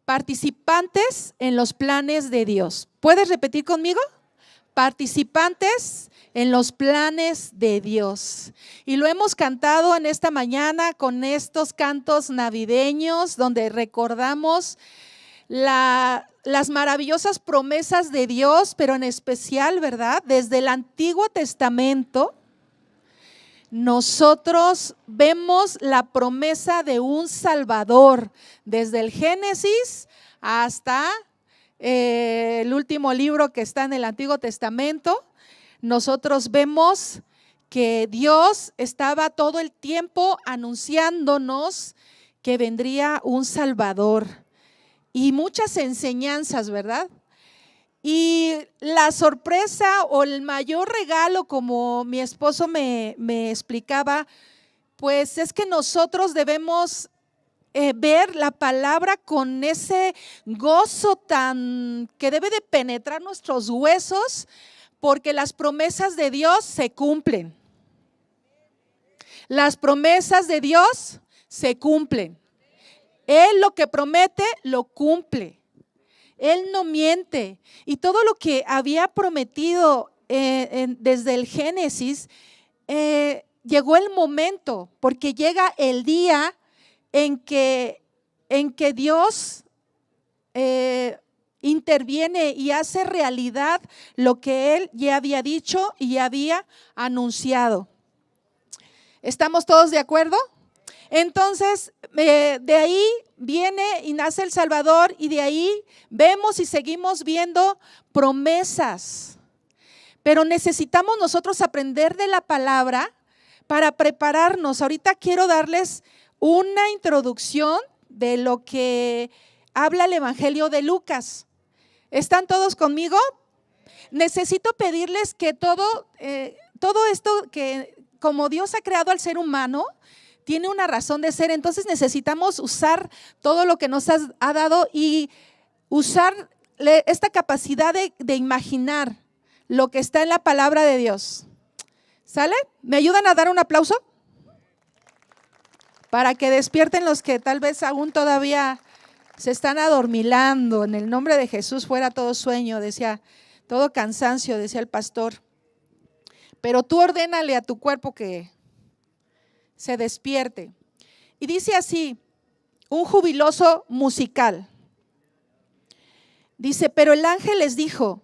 Participantes en los planes de Dios. ¿Puedes repetir conmigo? Participantes en los planes de Dios. Y lo hemos cantado en esta mañana con estos cantos navideños donde recordamos las maravillosas promesas de Dios, pero en especial, ¿verdad? Desde el Antiguo Testamento, nosotros vemos la promesa de un Salvador, desde el Génesis hasta el último libro que está en el Antiguo Testamento. Nosotros vemos que Dios estaba todo el tiempo anunciándonos que vendría un Salvador y muchas enseñanzas, ¿verdad? Y la sorpresa o el mayor regalo, como mi esposo me explicaba, pues es que nosotros debemos ver la palabra con ese gozo tan que debe de penetrar nuestros huesos, porque las promesas de Dios se cumplen. Las promesas de Dios se cumplen. Él lo que promete, lo cumple. Él no miente, y todo lo que había prometido desde el Génesis, llegó el momento, porque llega el día en que Dios interviene y hace realidad lo que Él ya había dicho y había anunciado. ¿Estamos todos de acuerdo? Entonces, de ahí viene y nace el Salvador, y de ahí vemos y seguimos viendo promesas. Pero necesitamos nosotros aprender de la palabra para prepararnos. Ahorita quiero darles una introducción de lo que habla el Evangelio de Lucas. ¿Están todos conmigo? Necesito pedirles que todo esto, que como Dios ha creado al ser humano, tiene una razón de ser. Entonces necesitamos usar todo lo que nos ha dado y usar esta capacidad de imaginar lo que está en la palabra de Dios. ¿Sale? ¿Me ayudan a dar un aplauso? Para que despierten los que tal vez aún todavía se están adormilando. En el nombre de Jesús, fuera todo sueño, decía, todo cansancio, decía el pastor. Pero tú ordénale a tu cuerpo que se despierte. Y dice así, un jubiloso musical. Dice, pero el ángel les dijo,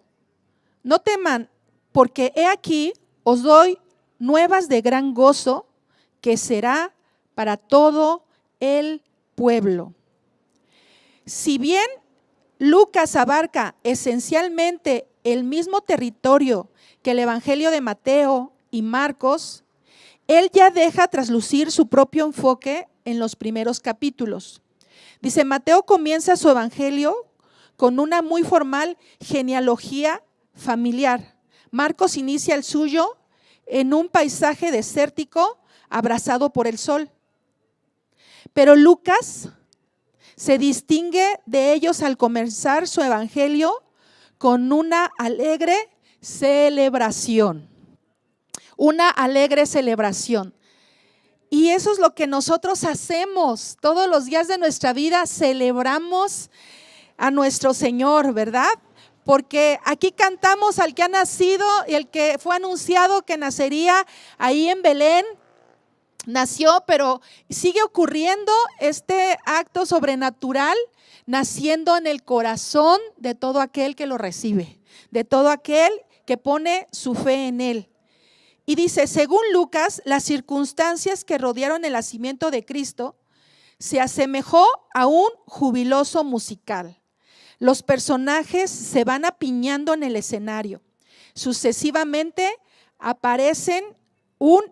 no teman, porque he aquí os doy nuevas de gran gozo, que será para todo el pueblo. Si bien Lucas abarca esencialmente el mismo territorio que el Evangelio de Mateo y Marcos, él ya deja traslucir su propio enfoque en los primeros capítulos. Dice, Mateo comienza su evangelio con una muy formal genealogía familiar. Marcos inicia el suyo en un paisaje desértico abrasado por el sol. Pero Lucas se distingue de ellos al comenzar su evangelio con una alegre celebración. Una alegre celebración. Y eso es lo que nosotros hacemos todos los días de nuestra vida, celebramos a nuestro Señor, ¿verdad? Porque aquí cantamos al que ha nacido y el que fue anunciado que nacería ahí en Belén. Nació, pero sigue ocurriendo este acto sobrenatural, naciendo en el corazón de todo aquel que lo recibe, de todo aquel que pone su fe en Él. Y dice, según Lucas, las circunstancias que rodearon el nacimiento de Cristo se asemejó a un jubiloso musical. Los personajes se van apiñando en el escenario. Sucesivamente aparecen un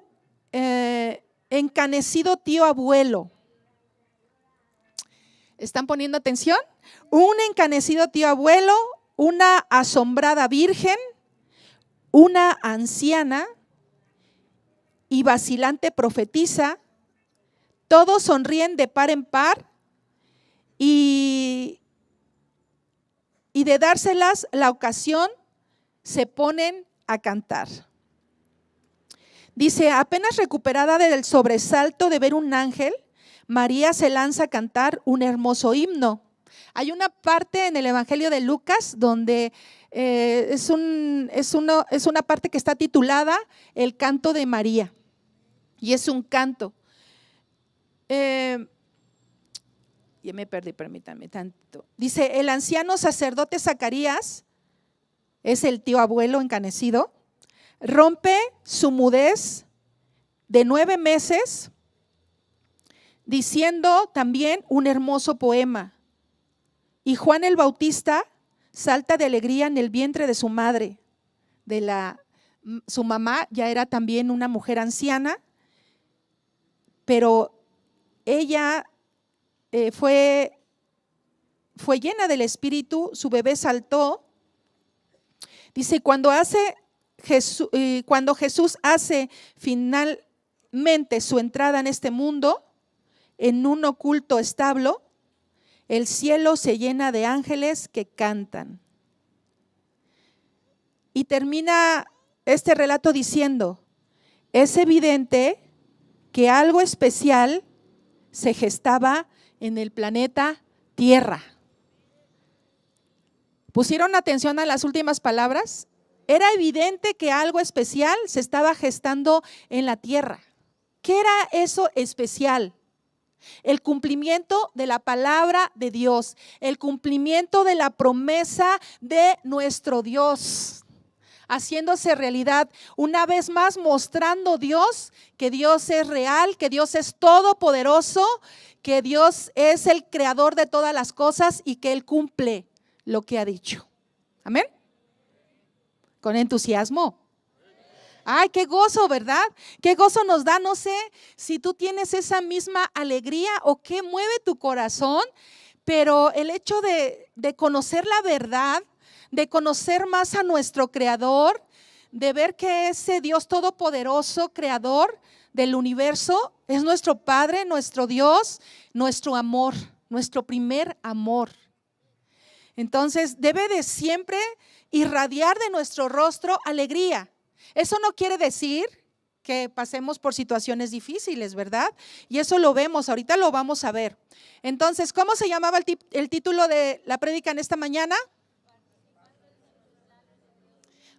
encanecido tío abuelo. ¿Están poniendo atención? Un encanecido tío abuelo, una asombrada virgen, una anciana y vacilante profetisa. Todos sonríen de par en par y de dárselas la ocasión se ponen a cantar. Dice, apenas recuperada del sobresalto de ver un ángel, María se lanza a cantar un hermoso himno. Hay una parte en el Evangelio de Lucas donde es una parte que está titulada El canto de María. Y es un canto. Ya me perdí, permítanme tanto. Dice, el anciano sacerdote Zacarías, es el tío abuelo encanecido, rompe su mudez de 9 meses diciendo también un hermoso poema. Y Juan el Bautista salta de alegría en el vientre de su madre. Su mamá ya era también una mujer anciana, pero ella fue llena del Espíritu, su bebé saltó. Dice, cuando Jesús hace finalmente su entrada en este mundo, en un oculto establo, el cielo se llena de ángeles que cantan. Y termina este relato diciendo, es evidente que algo especial se gestaba en el planeta Tierra. ¿Pusieron atención a las últimas palabras? Era evidente que algo especial se estaba gestando en la tierra. ¿Qué era eso especial? El cumplimiento de la palabra de Dios, el cumplimiento de la promesa de nuestro Dios, haciéndose realidad, una vez más mostrando Dios, que Dios es real, que Dios es todopoderoso, que Dios es el creador de todas las cosas y que Él cumple lo que ha dicho. Amén. Con entusiasmo. Ay, qué gozo, ¿verdad? Qué gozo nos da. No sé si tú tienes esa misma alegría o qué mueve tu corazón, pero el hecho de conocer la verdad, de conocer más a nuestro Creador, de ver que ese Dios todopoderoso, creador del universo, es nuestro Padre, nuestro Dios, nuestro amor, nuestro primer amor. Entonces debe de siempre irradiar de nuestro rostro alegría. Eso no quiere decir que pasemos por situaciones difíciles, ¿verdad? Y eso lo vemos, ahorita lo vamos a ver. Entonces, ¿cómo se llamaba el título de la prédica en esta mañana?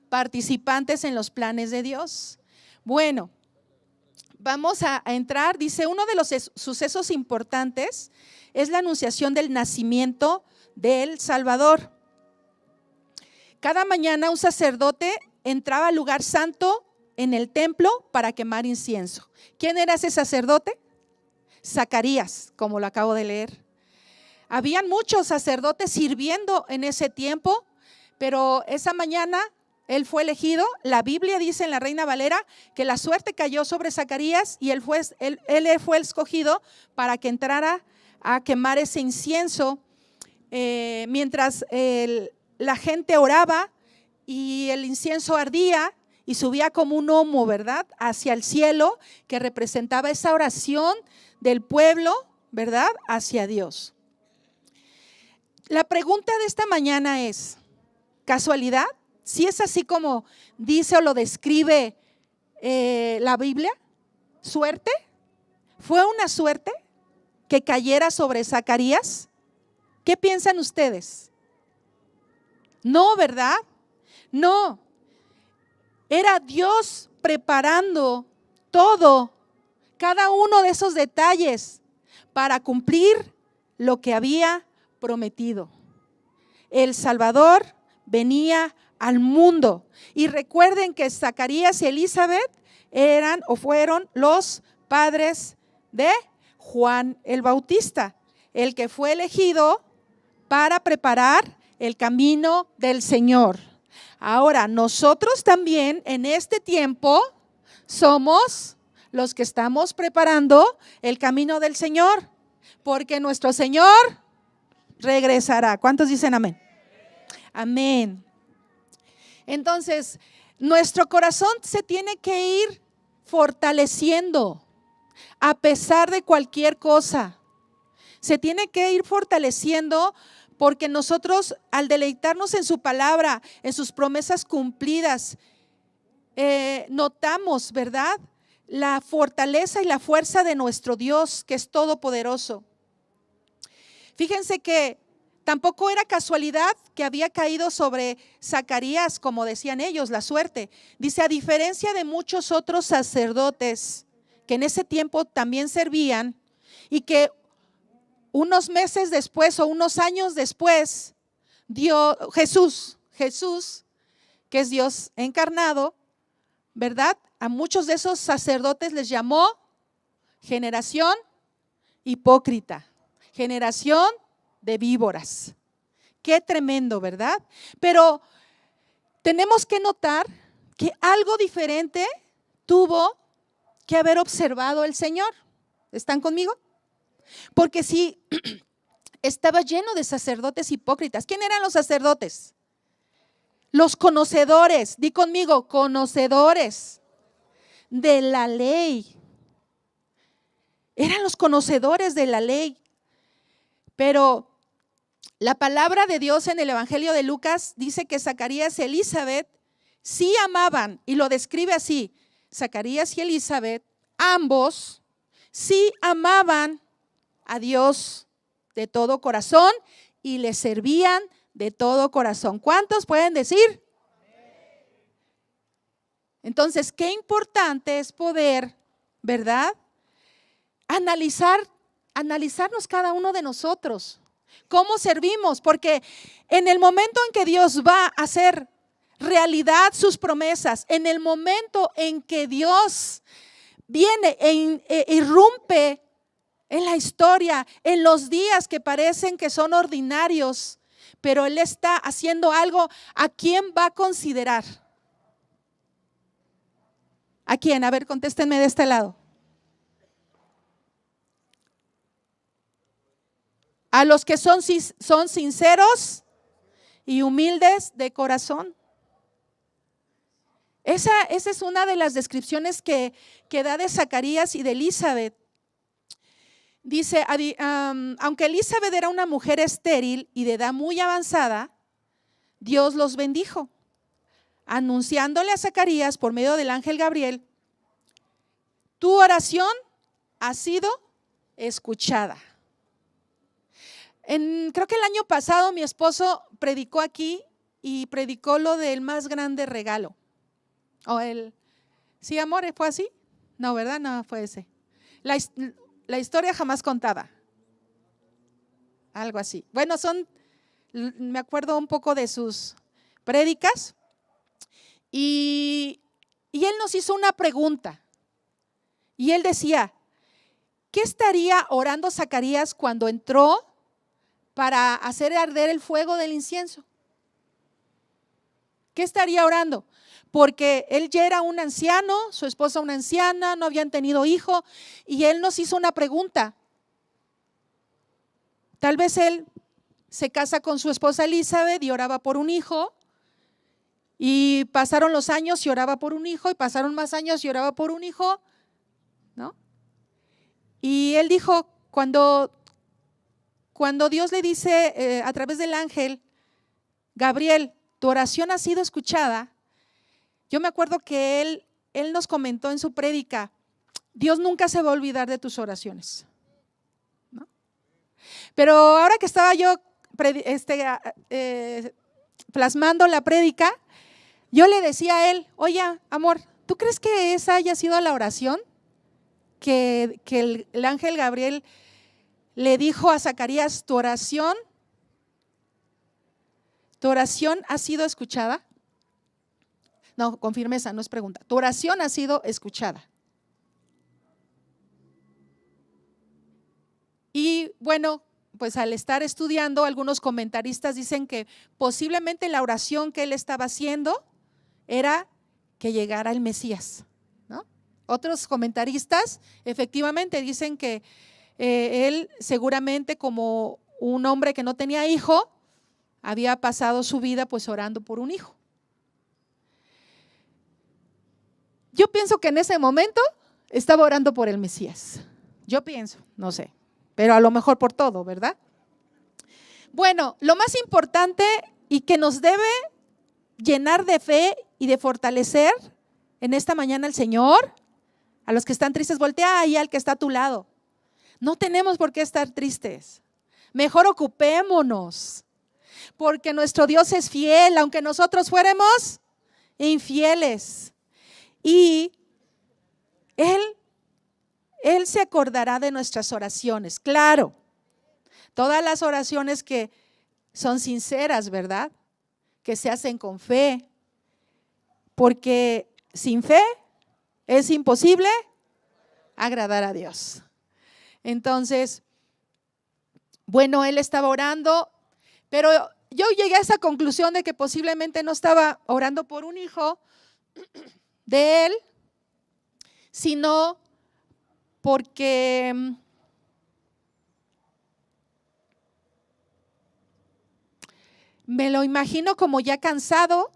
Participantes en los planes de Dios. Bueno, vamos a entrar. Dice, uno de los sucesos importantes es la anunciación del nacimiento del Salvador. Cada mañana un sacerdote entraba al lugar santo en el templo para quemar incienso. ¿Quién era ese sacerdote? Zacarías, como lo acabo de leer. Habían muchos sacerdotes sirviendo en ese tiempo, pero esa mañana él fue elegido. La Biblia dice en la Reina Valera que la suerte cayó sobre Zacarías y él fue escogido para que entrara a quemar ese incienso mientras la gente oraba y el incienso ardía y subía como un humo, ¿verdad?, hacia el cielo, que representaba esa oración del pueblo, ¿verdad?, hacia Dios. La pregunta de esta mañana es, ¿casualidad? ¿Si es así como dice o lo describe la Biblia? ¿Suerte? ¿Fue una suerte que cayera sobre Zacarías? ¿Qué piensan ustedes? No, ¿verdad? No. Era Dios preparando todo, cada uno de esos detalles para cumplir lo que había prometido. El Salvador venía al mundo. Y recuerden que Zacarías y Elizabeth fueron los padres de Juan el Bautista, el que fue elegido para preparar el camino del Señor. Ahora, nosotros también en este tiempo somos los que estamos preparando el camino del Señor, porque nuestro Señor regresará. ¿Cuántos dicen amén? Amén. Entonces, nuestro corazón se tiene que ir fortaleciendo a pesar de cualquier cosa. Se tiene que ir fortaleciendo porque nosotros, al deleitarnos en su palabra, en sus promesas cumplidas, notamos, ¿verdad?, la fortaleza y la fuerza de nuestro Dios, que es todopoderoso. Fíjense que Tampoco era casualidad que había caído sobre Zacarías, como decían ellos, la suerte. Dice, a diferencia de muchos otros sacerdotes que en ese tiempo también servían y que unos meses después o unos años después, Jesús, que es Dios encarnado, ¿verdad? A muchos de esos sacerdotes les llamó generación hipócrita, generación de víboras. Qué tremendo, ¿verdad? Pero tenemos que notar que algo diferente tuvo que haber observado el Señor. ¿Están conmigo? Porque si estaba lleno de sacerdotes hipócritas. ¿Quién eran los sacerdotes? Los conocedores, di conmigo, conocedores de la ley. Eran los conocedores de la ley. Pero la palabra de Dios en el Evangelio de Lucas dice que Zacarías y Elizabeth sí amaban, y lo describe así: Zacarías y Elizabeth, ambos sí amaban a Dios de todo corazón y le servían de todo corazón. ¿Cuántos pueden decir? Entonces, qué importante es poder, ¿verdad? Analizarnos cada uno de nosotros. ¿Cómo servimos? Porque en el momento en que Dios va a hacer realidad sus promesas, en el momento en que Dios viene e irrumpe en la historia, en los días que parecen que son ordinarios, pero Él está haciendo algo, ¿a quién va a considerar? ¿A quién? A ver, contéstenme de este lado. A los que son sinceros y humildes de corazón. Esa es una de las descripciones que da de Zacarías y de Elizabeth. Dice, aunque Elizabeth era una mujer estéril y de edad muy avanzada, Dios los bendijo, anunciándole a Zacarías por medio del ángel Gabriel: tu oración ha sido escuchada. Creo que el año pasado mi esposo predicó aquí y predicó lo del más grande regalo. ¿Sí, amor? ¿Fue así? No, ¿verdad? No, fue ese. La historia jamás contada. Algo así. Bueno, me acuerdo un poco de sus prédicas y él nos hizo una pregunta. Y él decía, ¿qué estaría orando Zacarías cuando entró para hacer arder el fuego del incienso? ¿Qué estaría orando? Porque él ya era un anciano, su esposa una anciana, no habían tenido hijo, y él nos hizo una pregunta. Tal vez él se casa con su esposa Elizabeth y oraba por un hijo, y pasaron los años y oraba por un hijo, y pasaron más años y oraba por un hijo, ¿no? Y él dijo, cuando Dios le dice a través del ángel, Gabriel, tu oración ha sido escuchada. Yo me acuerdo que él nos comentó en su prédica, Dios nunca se va a olvidar de tus oraciones, ¿no? Pero ahora que estaba yo plasmando la prédica, yo le decía a él, oye, amor, ¿tú crees que esa haya sido la oración que el ángel Gabriel le dijo a Zacarías, tu oración ha sido escuchada? No, con firmeza, no es pregunta. Tu oración ha sido escuchada. Y bueno, pues al estar estudiando, algunos comentaristas dicen que posiblemente la oración que él estaba haciendo era que llegara el Mesías, ¿no? Otros comentaristas efectivamente dicen que él seguramente, como un hombre que no tenía hijo, había pasado su vida pues orando por un hijo. Yo pienso que en ese momento estaba orando por el Mesías. Yo pienso, no sé, pero a lo mejor por todo, ¿verdad? Bueno, lo más importante y que nos debe llenar de fe y de fortalecer en esta mañana al Señor, a los que están tristes, voltea ahí al que está a tu lado. No tenemos por qué estar tristes. Mejor ocupémonos, porque nuestro Dios es fiel, aunque nosotros fuéramos infieles. Y Él se acordará de nuestras oraciones. Claro, todas las oraciones que son sinceras, ¿verdad? Que se hacen con fe, porque sin fe es imposible agradar a Dios. Entonces, bueno, él estaba orando, pero yo llegué a esa conclusión de que posiblemente no estaba orando por un hijo de él, sino porque me lo imagino como ya cansado,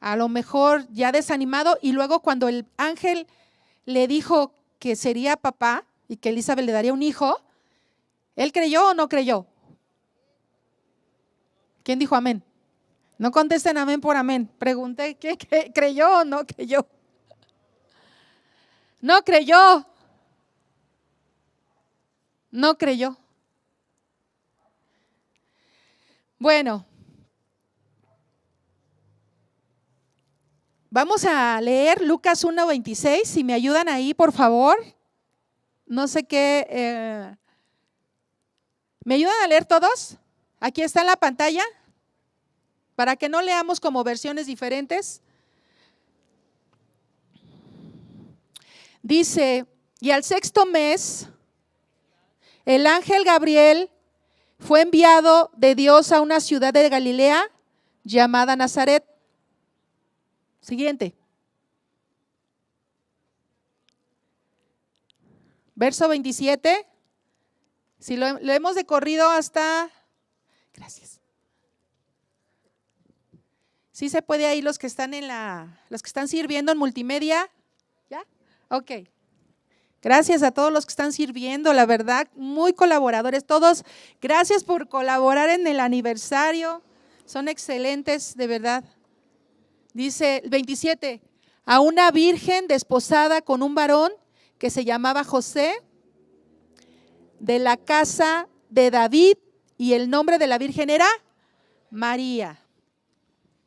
a lo mejor ya desanimado, y luego cuando el ángel le dijo que sería papá y que Elizabeth le daría un hijo, ¿él creyó o no creyó? ¿Quién dijo amén? No contesten amén por amén. Pregunté, ¿qué creyó o no creyó? No creyó. No creyó. Bueno, vamos a leer Lucas 1:26. Si me ayudan ahí, por favor. No sé qué. ¿Me ayudan a leer todos? Aquí está en la pantalla, para que no leamos como versiones diferentes. Dice, y al 6.º mes, el ángel Gabriel fue enviado de Dios a una ciudad de Galilea llamada Nazaret. Siguiente. Verso 27. Si lo hemos de corrido hasta… Gracias. ¿Sí se puede ahí los que están los que están sirviendo en multimedia? ¿Ya? Ok. Gracias a todos los que están sirviendo, la verdad, muy colaboradores todos. Gracias por colaborar en el aniversario. Son excelentes, de verdad. Dice el 27, a una virgen desposada con un varón que se llamaba José, de la casa de David, y el nombre de la virgen era María.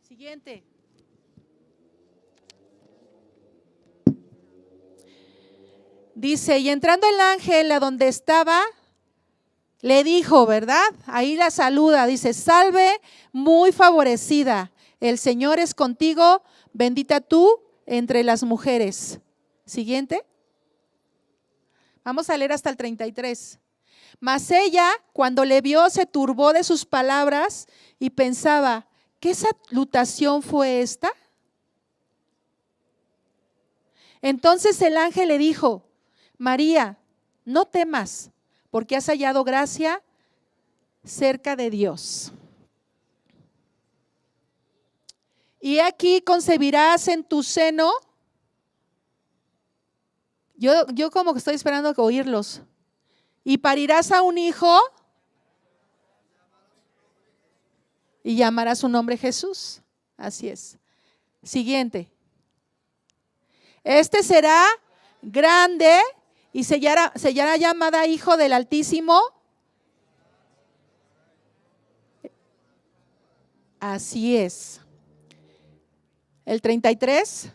Siguiente. Dice, y entrando el ángel a donde estaba, le dijo, ¿verdad? Ahí la saluda, dice, salve muy favorecida, el Señor es contigo, bendita tú entre las mujeres. Siguiente. Vamos a leer hasta el 33. Mas ella, cuando le vio, se turbó de sus palabras y pensaba, ¿qué salutación fue esta? Entonces el ángel le dijo, María, no temas, porque has hallado gracia cerca de Dios. Y aquí concebirás en tu seno. Yo como que estoy esperando oírlos. Y parirás a un hijo y llamarás su nombre Jesús. Así es. Siguiente. Este será grande y será llamada Hijo del Altísimo. Así es. El 33.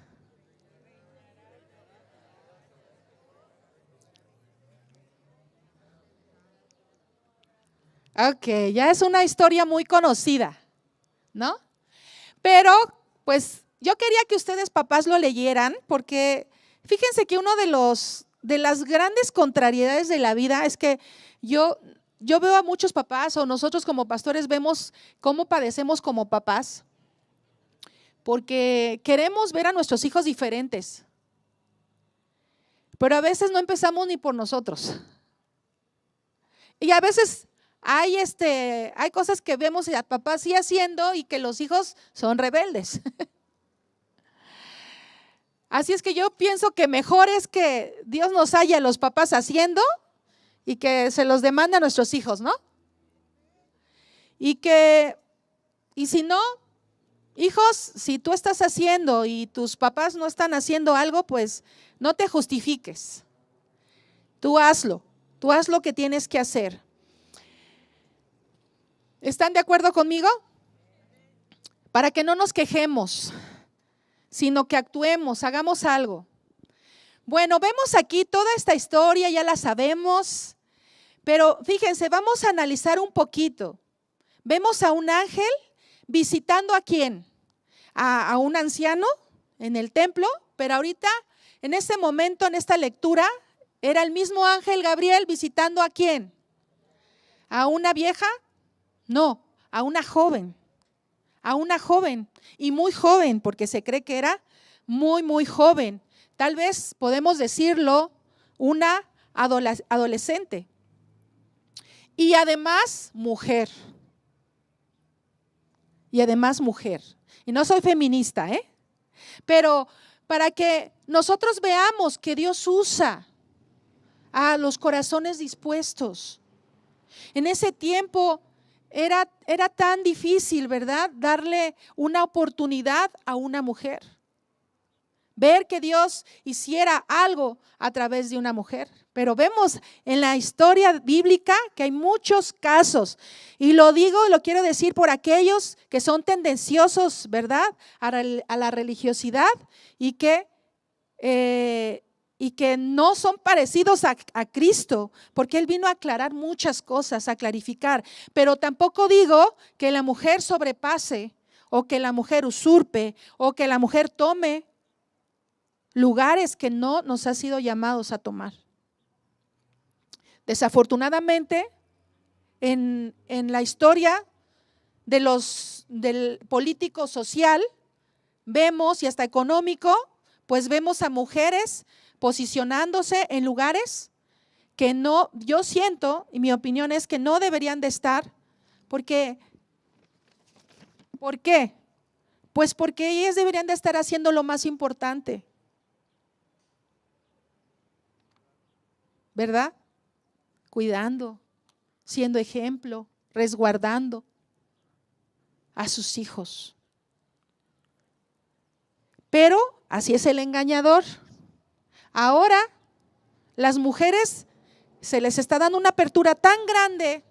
Ok, ya es una historia muy conocida, ¿no? Pero, pues, yo quería que ustedes, papás, lo leyeran, porque fíjense que uno de las grandes contrariedades de la vida es que yo veo a muchos papás, o nosotros como pastores vemos cómo padecemos como papás, porque queremos ver a nuestros hijos diferentes, pero a veces no empezamos ni por nosotros. Y a veces hay cosas que vemos a papá sí haciendo y que los hijos son rebeldes. Así es que yo pienso que mejor es que Dios nos haya a los papás haciendo y que se los demande a nuestros hijos, ¿no? Y si no, hijos, si tú estás haciendo y tus papás no están haciendo algo, pues no te justifiques. Tú haz lo que tienes que hacer. ¿Están de acuerdo conmigo? Para que no nos quejemos, sino que actuemos, hagamos algo. Bueno, vemos aquí toda esta historia, ya la sabemos, pero fíjense, vamos a analizar un poquito. Vemos a un ángel visitando ¿a quién? A un anciano en el templo, pero ahorita, en este momento, en esta lectura, era el mismo ángel Gabriel visitando ¿a quién? ¿A una vieja? No, a una joven. A una joven, y muy joven, porque se cree que era muy joven. Tal vez podemos decirlo, una adolescente. Y además, mujer. Y además, mujer. Y no soy feminista, pero para que nosotros veamos que Dios usa a los corazones dispuestos. En ese tiempo era tan difícil, ¿verdad? Darle una oportunidad a una mujer. Ver que Dios hiciera algo a través de una mujer. Pero vemos en la historia bíblica que hay muchos casos. Y lo digo, lo quiero decir por aquellos que son tendenciosos, ¿verdad? A la religiosidad y que no son parecidos a Cristo, porque Él vino a aclarar muchas cosas, a clarificar. Pero tampoco digo que la mujer sobrepase o que la mujer usurpe o que la mujer tome lugares que no nos ha sido llamados a tomar. Desafortunadamente, en la historia del político social, vemos y hasta económico, pues vemos a mujeres posicionándose en lugares que no, yo siento, y mi opinión es que no deberían de estar, porque, ¿por qué? Pues porque ellas deberían de estar haciendo lo más importante, ¿verdad? Cuidando, siendo ejemplo, resguardando a sus hijos. Pero así es el engañador. Ahora las mujeres se les está dando una apertura tan grande.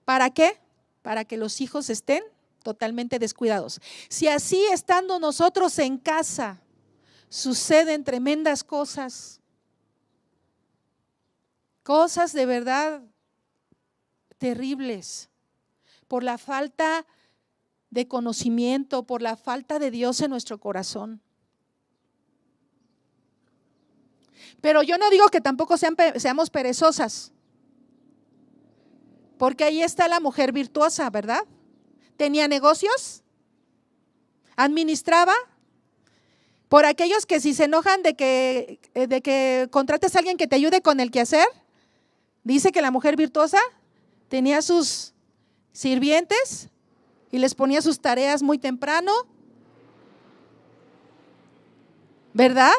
¿Para qué? Para que los hijos estén totalmente descuidados. Si así estando nosotros en casa suceden tremendas cosas de verdad terribles, por la falta de conocimiento, por la falta de Dios en nuestro corazón. Pero yo no digo que tampoco seamos perezosas, porque ahí está la mujer virtuosa, ¿verdad? Tenía negocios, administraba. Por aquellos que si se enojan de que contrates a alguien que te ayude con el quehacer, dice que la mujer virtuosa tenía sus sirvientes y les ponía sus tareas muy temprano, ¿verdad?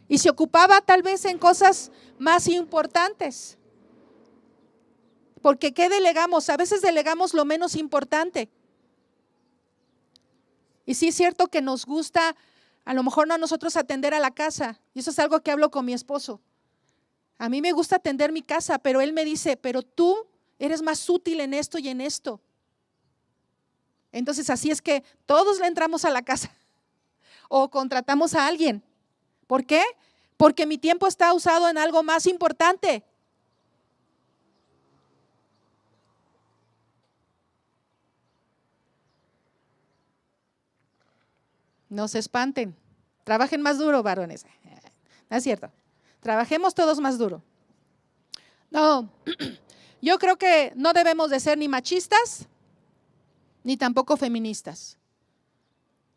Y se ocupaba tal vez en cosas más importantes. Porque ¿qué delegamos? A veces delegamos lo menos importante. Y sí es cierto que nos gusta, a lo mejor no a nosotros atender a la casa. Y eso es algo que hablo con mi esposo. A mí me gusta atender mi casa, pero él me dice, pero tú eres más útil en esto y en esto. Entonces así es que todos le entramos a la casa o contratamos a alguien. ¿Por qué? Porque mi tiempo está usado en algo más importante. No se espanten. Trabajen más duro, varones. No es cierto. Trabajemos todos más duro. No, yo creo que no debemos de ser ni machistas, ni tampoco feministas,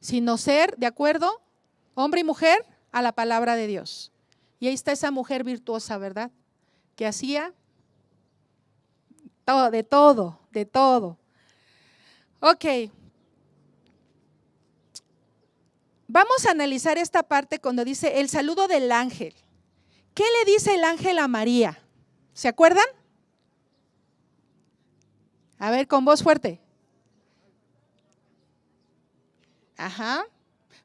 sino ser de acuerdo, hombre y mujer, a la palabra de Dios. Y ahí está esa mujer virtuosa, ¿verdad? Que hacía todo, de todo. Ok. Vamos a analizar esta parte cuando dice el saludo del ángel. ¿Qué le dice el ángel a María? ¿Se acuerdan? A ver, con voz fuerte. Ajá.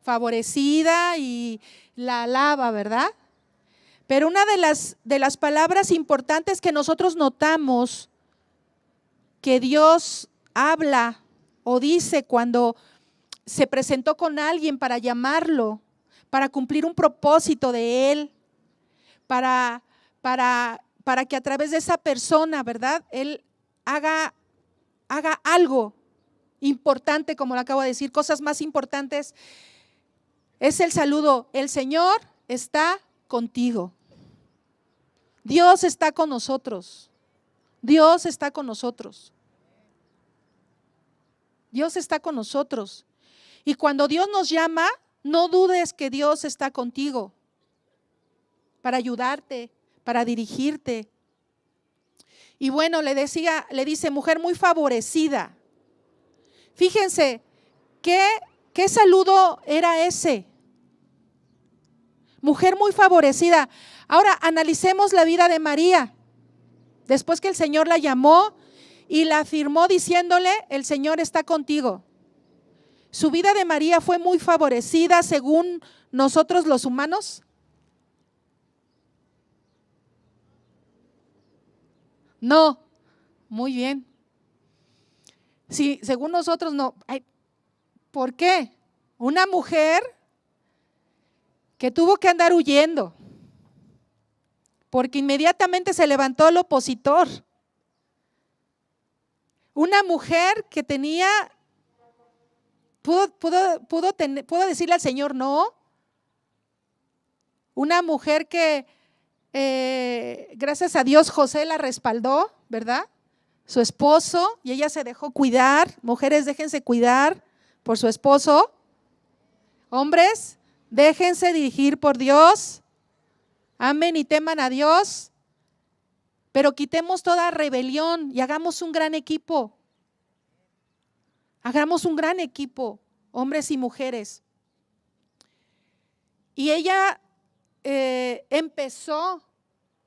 Favorecida y la alaba, ¿verdad? Pero una de las palabras importantes que nosotros notamos que Dios habla o dice cuando se presentó con alguien para llamarlo, para cumplir un propósito de Él, para que a través de esa persona, ¿verdad?, Él haga algo importante, como lo acabo de decir, cosas más importantes. Es el saludo: el Señor está contigo. Dios está con nosotros. Dios está con nosotros. Dios está con nosotros. Y cuando Dios nos llama, no dudes que Dios está contigo para ayudarte, para dirigirte. Y bueno, le dice: mujer muy favorecida. Fíjense, ¿qué saludo era ese? Mujer muy favorecida. Ahora analicemos la vida de María. Después que el Señor la llamó y la afirmó diciéndole: el Señor está contigo. ¿Su vida de María fue muy favorecida según nosotros los humanos? No. Muy bien. Sí, según nosotros no. ¿Por qué? Una mujer que tuvo que andar huyendo porque inmediatamente se levantó el opositor. Una mujer que pudo decirle al Señor no. Una mujer que gracias a Dios José la respaldó, ¿verdad? Su esposo, y ella se dejó cuidar. Mujeres, déjense cuidar por su esposo. Hombres, déjense dirigir por Dios. Amen y teman a Dios. Pero quitemos toda rebelión y hagamos un gran equipo. Hagamos un gran equipo, hombres y mujeres. Y ella empezó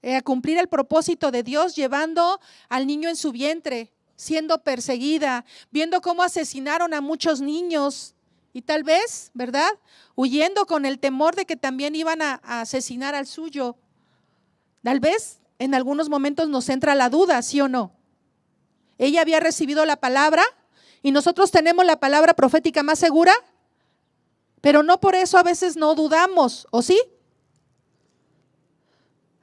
a cumplir el propósito de Dios, llevando al niño en su vientre, siendo perseguida, viendo cómo asesinaron a muchos niños y tal vez, ¿verdad?, huyendo con el temor de que también iban a asesinar al suyo. Tal vez en algunos momentos nos entra la duda, ¿sí o no? Ella había recibido la palabra y nosotros tenemos la palabra profética más segura, pero no por eso a veces no dudamos, ¿o sí?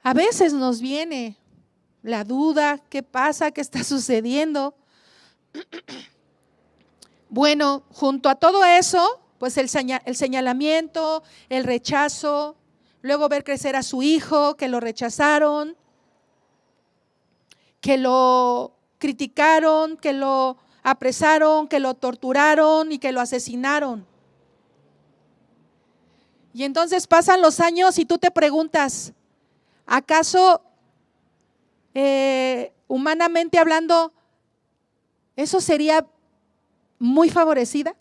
A veces nos viene la duda: ¿qué pasa? ¿Qué está sucediendo? Bueno, junto a todo eso, pues el señalamiento, el rechazo, luego ver crecer a su hijo, que lo rechazaron, que lo criticaron, que lo apresaron, que lo torturaron y que lo asesinaron. Y entonces pasan los años y tú te preguntas: ¿acaso humanamente hablando eso sería muy favorecida?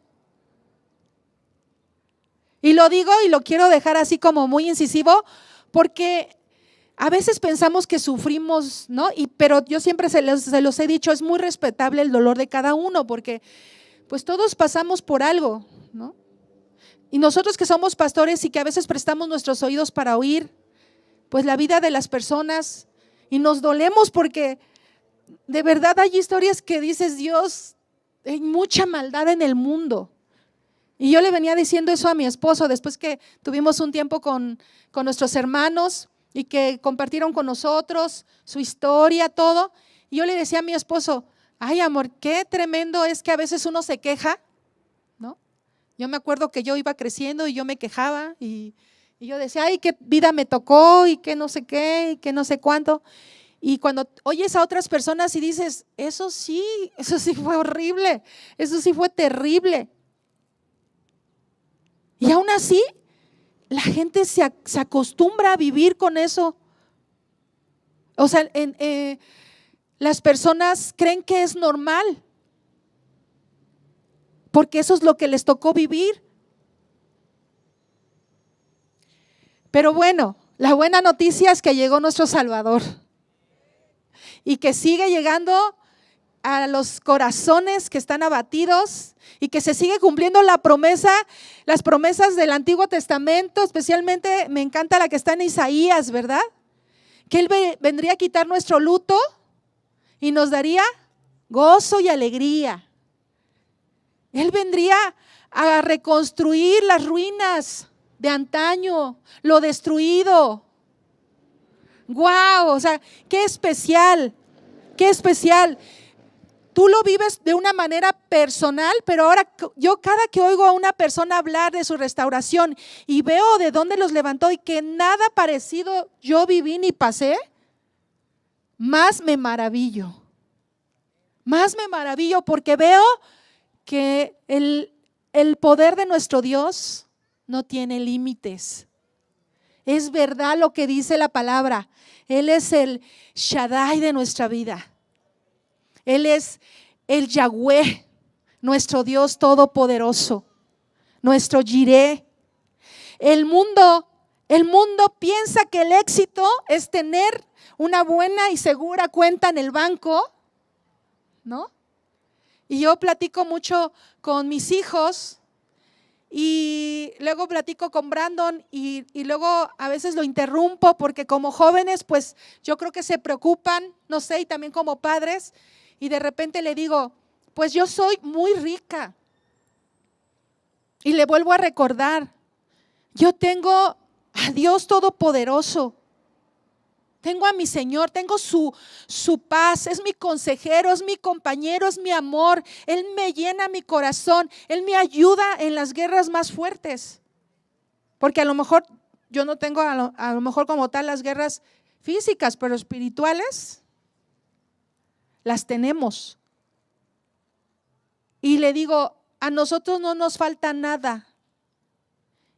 Y lo digo y lo quiero dejar así como muy incisivo, porque a veces pensamos que sufrimos, ¿no? Pero yo siempre se los he dicho, es muy respetable el dolor de cada uno, porque pues todos pasamos por algo, ¿no? Y nosotros que somos pastores y que a veces prestamos nuestros oídos para oír pues la vida de las personas, y nos dolemos porque de verdad hay historias que dices: Dios, hay mucha maldad en el mundo. Y yo le venía diciendo eso a mi esposo después que tuvimos un tiempo con nuestros hermanos y que compartieron con nosotros su historia, todo. Y yo le decía a mi esposo: ay, amor, qué tremendo es que a veces uno se queja, ¿no? Yo me acuerdo que yo iba creciendo y yo me quejaba y yo decía: ay, qué vida me tocó y qué no sé qué y qué no sé cuánto. Y cuando oyes a otras personas y dices: eso sí fue horrible, eso sí fue terrible. Y aún así, la gente se acostumbra a vivir con eso. O sea, las personas creen que es normal, porque eso es lo que les tocó vivir. Pero bueno, la buena noticia es que llegó nuestro Salvador y que sigue llegando a los corazones que están abatidos y que se sigue cumpliendo las promesas del Antiguo Testamento. Especialmente me encanta la que está en Isaías, ¿verdad? Que Él vendría a quitar nuestro luto y nos daría gozo y alegría. Él vendría a reconstruir las ruinas de antaño, lo destruido. ¡Wow! O sea, qué especial, qué especial. Tú lo vives de una manera personal, pero ahora yo cada que oigo a una persona hablar de su restauración y veo de dónde los levantó y que nada parecido yo viví ni pasé, más me maravillo. Más me maravillo porque veo que el poder de nuestro Dios no tiene límites. Es verdad lo que dice la palabra. Él es el Shaddai de nuestra vida. Él es el Yahweh, nuestro Dios todopoderoso, nuestro Jireh. El mundo piensa que el éxito es tener una buena y segura cuenta en el banco, ¿no? Y yo platico mucho con mis hijos y luego platico con Brandon y luego a veces lo interrumpo porque como jóvenes pues yo creo que se preocupan, no sé, y también como padres, y de repente le digo, pues yo soy muy rica. Y le vuelvo a recordar, yo tengo a Dios Todopoderoso. Tengo a mi Señor, tengo su paz, es mi consejero, es mi compañero, es mi amor. Él me llena mi corazón, Él me ayuda en las guerras más fuertes. Porque a lo mejor yo no tengo a lo mejor como tal las guerras físicas, pero espirituales las tenemos. Y le digo, a nosotros no nos falta nada.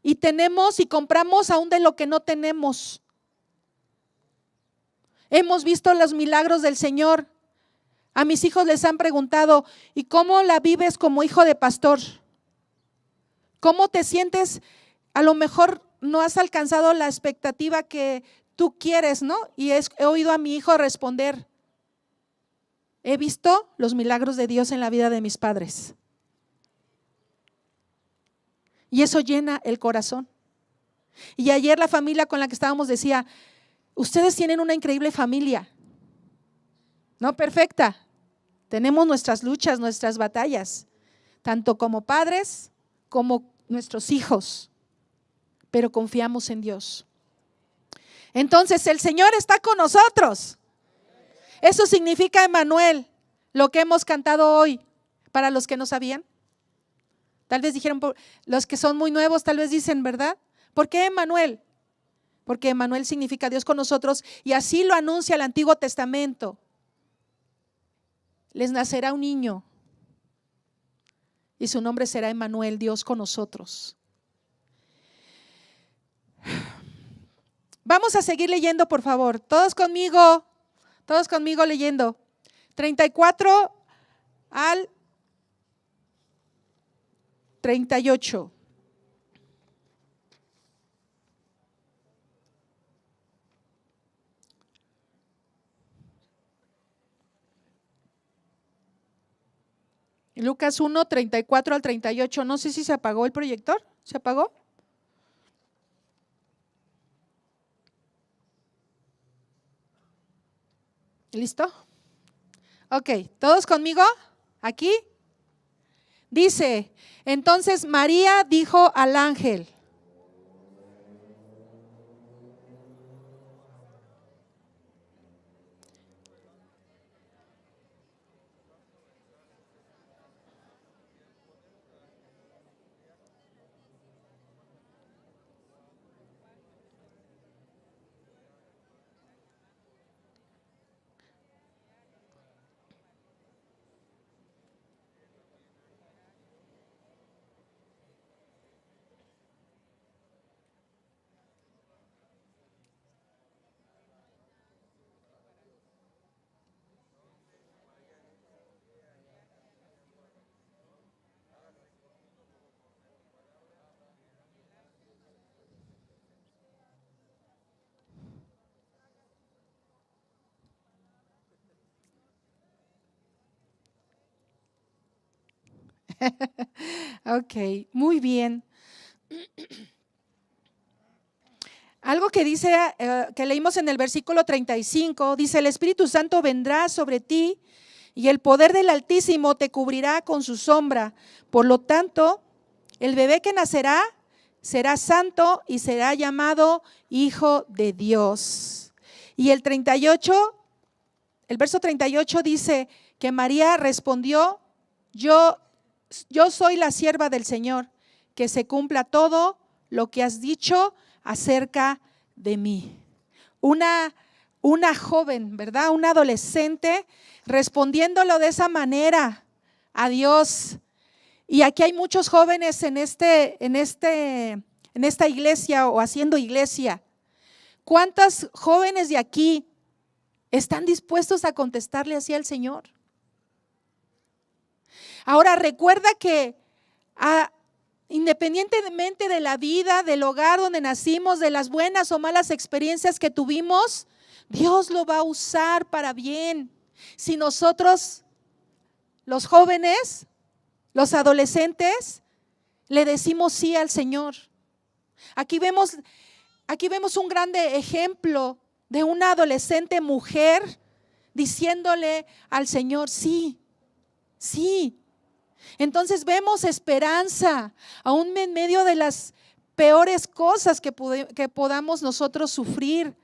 Y tenemos y compramos aún de lo que no tenemos. Hemos visto los milagros del Señor. A mis hijos les han preguntado, ¿y cómo la vives como hijo de pastor? ¿Cómo te sientes? A lo mejor no has alcanzado la expectativa que tú quieres, ¿no? Y he oído a mi hijo responder, he visto los milagros de Dios en la vida de mis padres. Y eso llena el corazón. Y ayer la familia con la que estábamos decía, ustedes tienen una increíble familia, no perfecta, tenemos nuestras luchas, nuestras batallas, tanto como padres como nuestros hijos, pero confiamos en Dios. Entonces el Señor está con nosotros. Eso significa Emmanuel, lo que hemos cantado hoy, para los que no sabían. Tal vez dijeron, los que son muy nuevos tal vez dicen, ¿verdad? ¿Por qué Emmanuel? Porque Emmanuel significa Dios con nosotros y así lo anuncia el Antiguo Testamento. Les nacerá un niño y su nombre será Emmanuel, Dios con nosotros. Vamos a seguir leyendo, por favor. Todos conmigo leyendo. 34 al 38. Lucas 1, 34 al 38. No sé si se apagó el proyector. ¿Se apagó? ¿Listo? Ok, ¿todos conmigo? ¿Aquí? Dice, entonces María dijo al ángel, ok, muy bien. Algo que dice, que leímos en el versículo 35, dice, el Espíritu Santo vendrá sobre ti y el poder del Altísimo te cubrirá con su sombra. Por lo tanto, el bebé que nacerá será santo y será llamado Hijo de Dios. Y el verso 38 dice que María respondió: yo soy la sierva del Señor, que se cumpla todo lo que has dicho acerca de mí. Una joven, ¿verdad? Una adolescente respondiéndolo de esa manera a Dios. Y aquí hay muchos jóvenes en esta iglesia o haciendo iglesia. ¿Cuántos jóvenes de aquí están dispuestos a contestarle así al Señor? Ahora recuerda que independientemente de la vida, del hogar donde nacimos, de las buenas o malas experiencias que tuvimos, Dios lo va a usar para bien. Si nosotros, los jóvenes, los adolescentes, le decimos sí al Señor. Aquí vemos un grande ejemplo de una adolescente mujer diciéndole al Señor sí, sí. Entonces vemos esperanza, aún en medio de las peores cosas que podamos nosotros sufrir,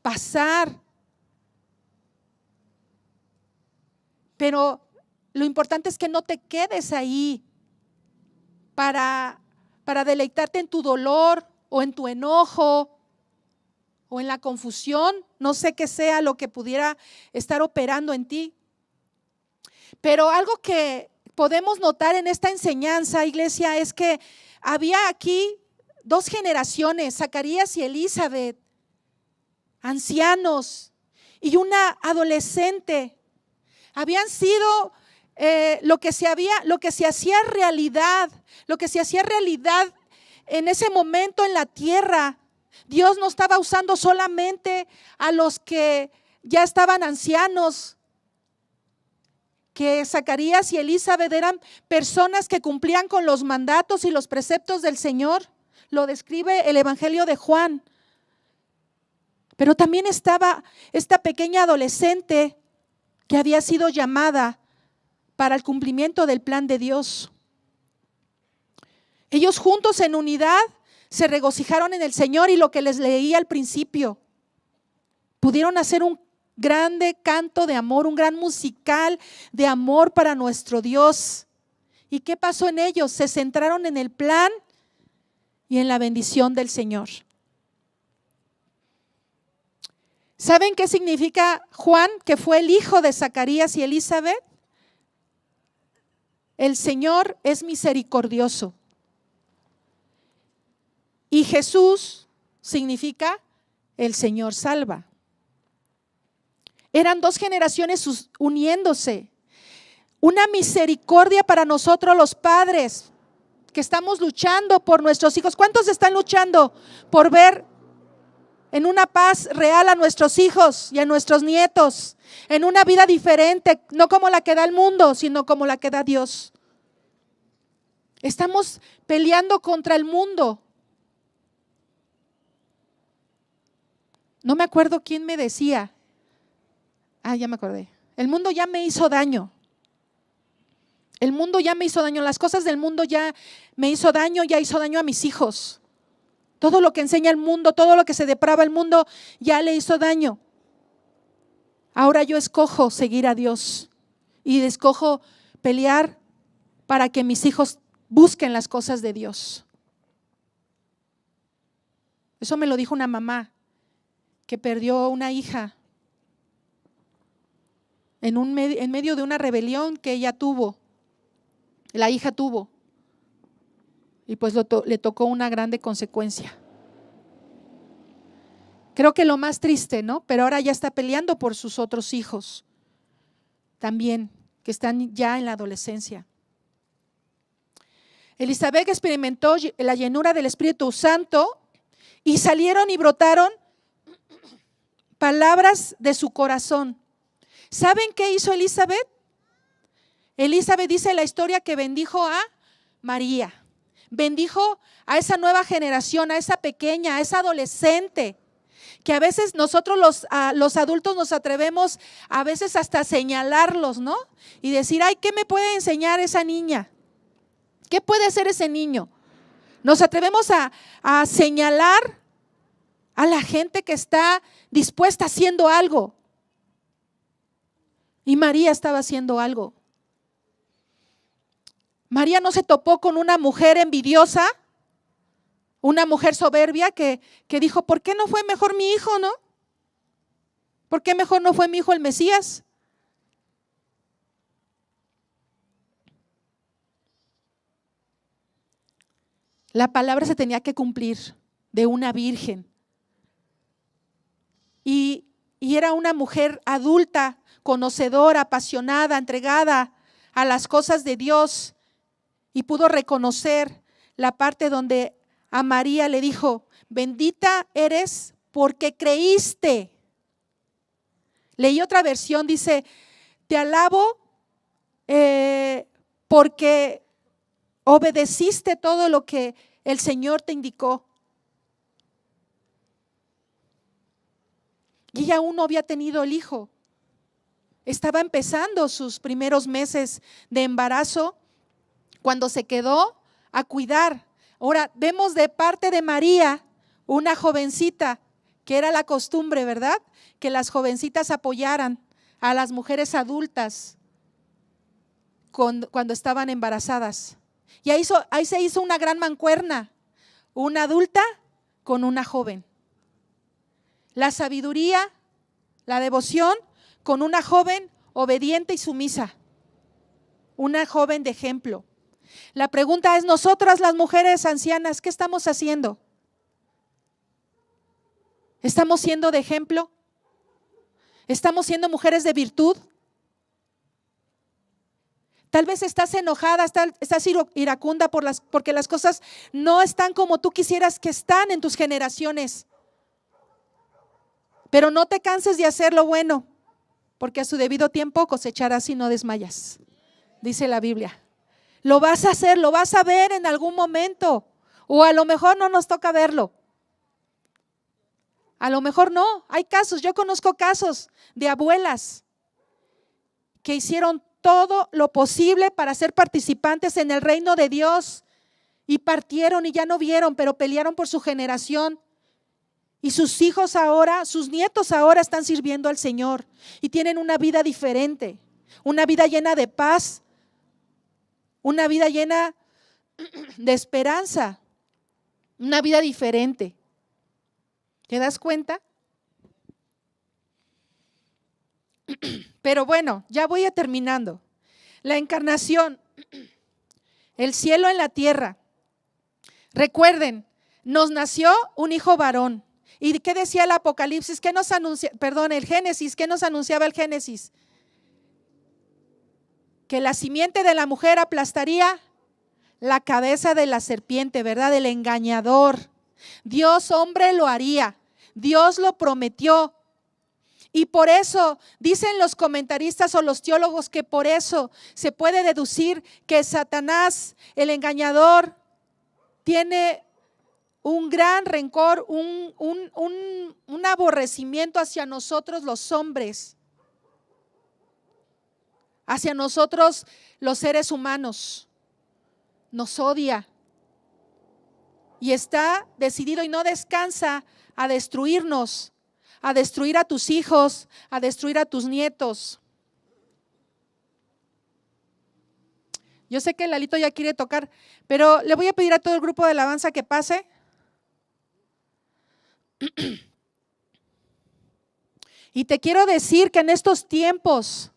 pasar. Pero lo importante es que no te quedes ahí para deleitarte en tu dolor o en tu enojo o en la confusión. No sé qué sea lo que pudiera estar operando en ti. Pero algo que podemos notar en esta enseñanza, iglesia, es que había aquí dos generaciones, Zacarías y Elizabeth, ancianos y una adolescente. Habían sido lo que se hacía realidad en ese momento en la tierra. Dios no estaba usando solamente a los que ya estaban ancianos, que Zacarías y Elizabeth eran personas que cumplían con los mandatos y los preceptos del Señor. Lo describe el Evangelio de Juan. Pero también estaba esta pequeña adolescente que había sido llamada para el cumplimiento del plan de Dios. Ellos juntos en unidad se regocijaron en el Señor, y lo que les leí al principio, pudieron hacer un grande canto de amor, un gran musical de amor para nuestro Dios. ¿Y qué pasó en ellos? Se centraron en el plan y en la bendición del Señor. ¿Saben qué significa Juan, que fue el hijo de Zacarías y Elizabeth? El Señor es misericordioso. Y Jesús significa el Señor salva. Eran dos generaciones uniéndose. Una misericordia para nosotros los padres que estamos luchando por nuestros hijos. ¿Cuántos están luchando por ver en una paz real a nuestros hijos y a nuestros nietos? En una vida diferente, no como la que da el mundo, sino como la que da Dios. Estamos peleando contra el mundo. No me acuerdo quién me decía. Ya me acordé. El mundo ya me hizo daño. El mundo ya me hizo daño. Las cosas del mundo ya me hizo daño, ya hizo daño a mis hijos. Todo lo que enseña el mundo, todo lo que se deprava el mundo, ya le hizo daño. Ahora yo escojo seguir a Dios y escojo pelear para que mis hijos busquen las cosas de Dios. Eso me lo dijo una mamá que perdió una hija en medio de una rebelión que ella tuvo, la hija tuvo, y pues le tocó una grande consecuencia. Creo que lo más triste, ¿no? Pero ahora ya está peleando por sus otros hijos también, que están ya en la adolescencia. Elizabeth experimentó la llenura del Espíritu Santo y salieron y brotaron palabras de su corazón. ¿Saben qué hizo Elizabeth? Elizabeth dice la historia que bendijo a María, bendijo a esa nueva generación, a esa pequeña, a esa adolescente. que a veces nosotros los adultos nos atrevemos a veces hasta a señalarlos, ¿no? Y decir, ay, ¿qué me puede enseñar esa niña? ¿Qué puede hacer ese niño? Nos atrevemos a señalar a la gente que está dispuesta haciendo algo. Y María estaba haciendo algo. María no se topó con una mujer envidiosa, una mujer soberbia que dijo, ¿por qué no fue mejor mi hijo, no? ¿Por qué mejor no fue mi hijo el Mesías? La palabra se tenía que cumplir de una virgen. Y era una mujer adulta, conocedora, apasionada, entregada a las cosas de Dios. Y pudo reconocer la parte donde a María le dijo, bendita eres porque creíste. Leí otra versión, dice, te alabo porque obedeciste todo lo que el Señor te indicó. Y ella aún no había tenido el hijo. Estaba empezando sus primeros meses de embarazo cuando se quedó a cuidar. Ahora, vemos de parte de María una jovencita, que era la costumbre, ¿verdad? Que las jovencitas apoyaran a las mujeres adultas cuando estaban embarazadas. Y ahí se hizo una gran mancuerna, una adulta con una joven. La sabiduría, la devoción con una joven obediente y sumisa, una joven de ejemplo. La pregunta es, nosotras las mujeres ancianas, ¿qué estamos haciendo? ¿Estamos siendo de ejemplo? ¿Estamos siendo mujeres de virtud? Tal vez estás enojada, estás iracunda porque las cosas no están como tú quisieras que están en tus generaciones. Pero no te canses de hacer lo bueno, porque a su debido tiempo cosecharás si no desmayas, dice la Biblia. Lo vas a hacer, lo vas a ver en algún momento, o a lo mejor no nos toca verlo. A lo mejor no, hay casos, yo conozco casos de abuelas que hicieron todo lo posible para ser participantes en el reino de Dios y partieron y ya no vieron, pero pelearon por su generación. Y sus hijos ahora, sus nietos ahora están sirviendo al Señor y tienen una vida diferente, una vida llena de paz, una vida llena de esperanza, una vida diferente. ¿Te das cuenta? Pero bueno, ya voy a terminando. La encarnación, el cielo en la tierra. Recuerden, nos nació un hijo varón. ¿Y qué decía el Apocalipsis? ¿Qué nos anuncia? Perdón, el Génesis, ¿qué nos anunciaba el Génesis? Que la simiente de la mujer aplastaría la cabeza de la serpiente, ¿verdad? Del engañador. Dios, hombre, lo haría. Dios lo prometió. Y por eso dicen los comentaristas o los teólogos que por eso se puede deducir que Satanás, el engañador, tiene un gran rencor, un aborrecimiento hacia nosotros los hombres, hacia nosotros los seres humanos. Nos odia y está decidido y no descansa a destruirnos, a destruir a tus hijos, a destruir a tus nietos. Yo sé que Lalito ya quiere tocar, pero le voy a pedir a todo el grupo de alabanza que pase. Y te quiero decir que en estos tiempos,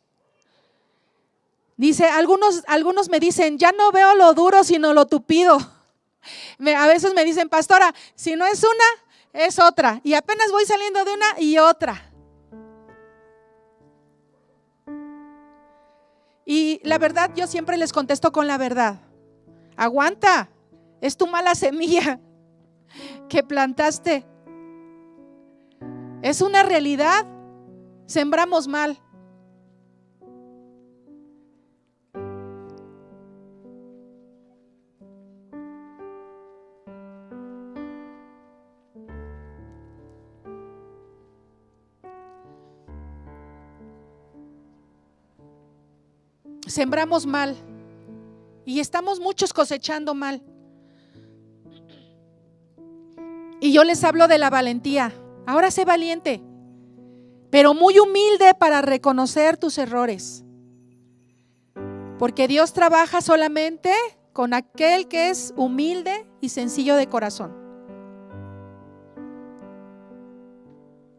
dice, algunos me dicen, ya no veo lo duro sino lo tupido. A veces me dicen, pastora, si no es una, es otra. Y apenas voy saliendo de una y otra. Y la verdad, yo siempre les contesto con la verdad. Aguanta, es tu mala semilla que plantaste. Es una realidad, sembramos mal. sembramos mal y estamos muchos cosechando mal. Y yo les hablo de la valentía. Ahora sé valiente, pero muy humilde para reconocer tus errores. Porque Dios trabaja solamente con aquel que es humilde y sencillo de corazón.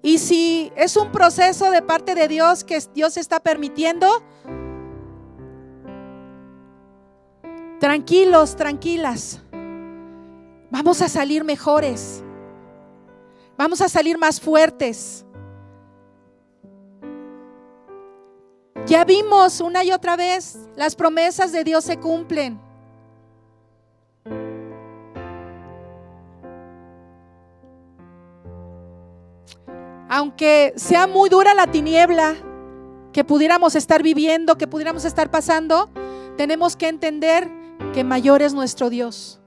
Y si es un proceso de parte de Dios que Dios está permitiendo, tranquilos, tranquilas, vamos a salir mejores, vamos a salir más fuertes. Ya vimos una y otra vez, las promesas de Dios se cumplen. Aunque sea muy dura la tiniebla que pudiéramos estar viviendo, que pudiéramos estar pasando, tenemos que entender que mayor es nuestro Dios.